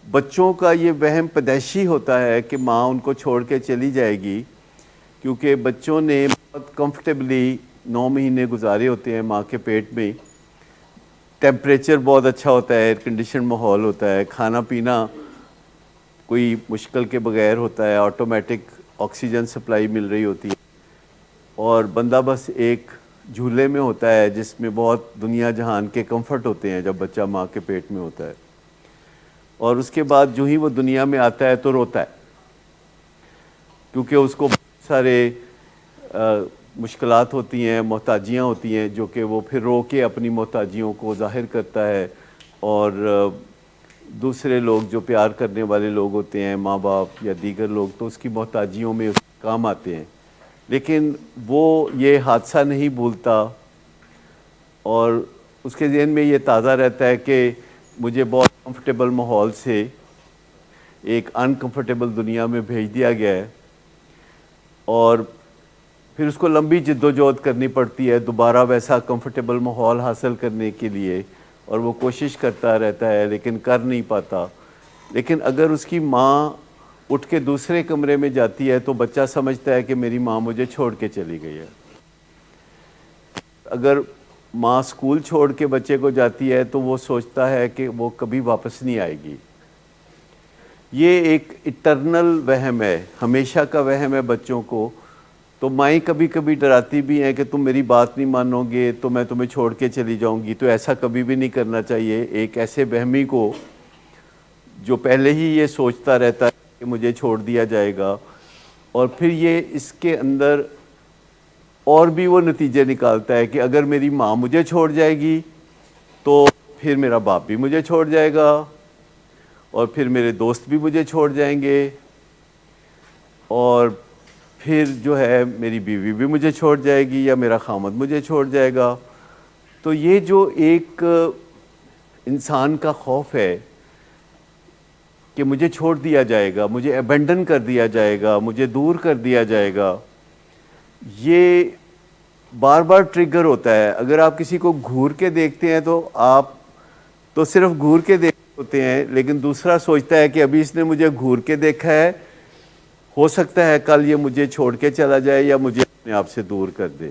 بچوں کا یہ وہم پیدائشی ہوتا ہے کہ ماں ان کو چھوڑ کے چلی جائے گی، کیونکہ بچوں نے بہت کمفرٹیبلی 9 مہینے گزارے ہوتے ہیں ماں کے پیٹ میں. ٹیمپریچر بہت اچھا ہوتا ہے، ایئر کنڈیشن ماحول ہوتا ہے، کھانا پینا کوئی مشکل کے بغیر ہوتا ہے، آٹومیٹک آکسیجن سپلائی مل رہی ہوتی ہے، اور بندہ بس ایک جھولے میں ہوتا ہے جس میں بہت دنیا جہان کے کمفرٹ ہوتے ہیں جب بچہ ماں کے پیٹ میں ہوتا ہے. اور اس کے بعد جو ہی وہ دنیا میں آتا ہے تو روتا ہے، کیونکہ اس کو بہت سارے مشکلات ہوتی ہیں، محتاجیاں ہوتی ہیں، جو کہ وہ پھر رو کے اپنی محتاجیوں کو ظاہر کرتا ہے. اور دوسرے لوگ جو پیار کرنے والے لوگ ہوتے ہیں، ماں باپ یا دیگر لوگ، تو اس کی محتاجیوں میں اس کے کام آتے ہیں. لیکن وہ یہ حادثہ نہیں بھولتا، اور اس کے ذہن میں یہ تازہ رہتا ہے کہ مجھے بہت کمفرٹیبل ماحول سے ایک انکمفرٹیبل دنیا میں بھیج دیا گیا ہے، اور پھر اس کو لمبی جد و جہد کرنی پڑتی ہے دوبارہ ویسا کمفرٹیبل ماحول حاصل کرنے کے لیے، اور وہ کوشش کرتا رہتا ہے لیکن کر نہیں پاتا. لیکن اگر اس کی ماں اٹھ کے دوسرے کمرے میں جاتی ہے تو بچہ سمجھتا ہے کہ میری ماں مجھے چھوڑ کے چلی گئی ہے. اگر ماں اسکول چھوڑ کے بچے کو جاتی ہے تو وہ سوچتا ہے کہ وہ کبھی واپس نہیں آئے گی. یہ ایک اٹرنل وہم ہے، ہمیشہ کا وہم ہے بچوں کو. تو مائیں کبھی کبھی ڈراتی بھی ہیں کہ تم میری بات نہیں مانو گے تو میں تمہیں چھوڑ کے چلی جاؤں گی. تو ایسا کبھی بھی نہیں کرنا چاہیے. ایک ایسے وہمی کو جو پہلے ہی یہ سوچتا رہتا ہے کہ مجھے چھوڑ دیا جائے گا، اور پھر یہ اس کے اندر اور بھی وہ نتیجے نکالتا ہے کہ اگر میری ماں مجھے چھوڑ جائے گی تو پھر میرا باپ بھی مجھے چھوڑ جائے گا، اور پھر میرے دوست بھی مجھے چھوڑ جائیں گے، اور پھر جو ہے میری بیوی بھی مجھے چھوڑ جائے گی، یا میرا خامد مجھے چھوڑ جائے گا. تو یہ جو ایک انسان کا خوف ہے کہ مجھے چھوڑ دیا جائے گا، مجھے ایبنڈن کر دیا جائے گا، مجھے دور کر دیا جائے گا، یہ بار بار ٹریگر ہوتا ہے. اگر آپ کسی کو گھور کے دیکھتے ہیں تو آپ تو صرف گھور کے دیکھ ہوتے ہیں، لیکن دوسرا سوچتا ہے کہ ابھی اس نے مجھے گھور کے دیکھا ہے، ہو سکتا ہے کل یہ مجھے چھوڑ کے چلا جائے یا مجھے اپنے آپ سے دور کر دے.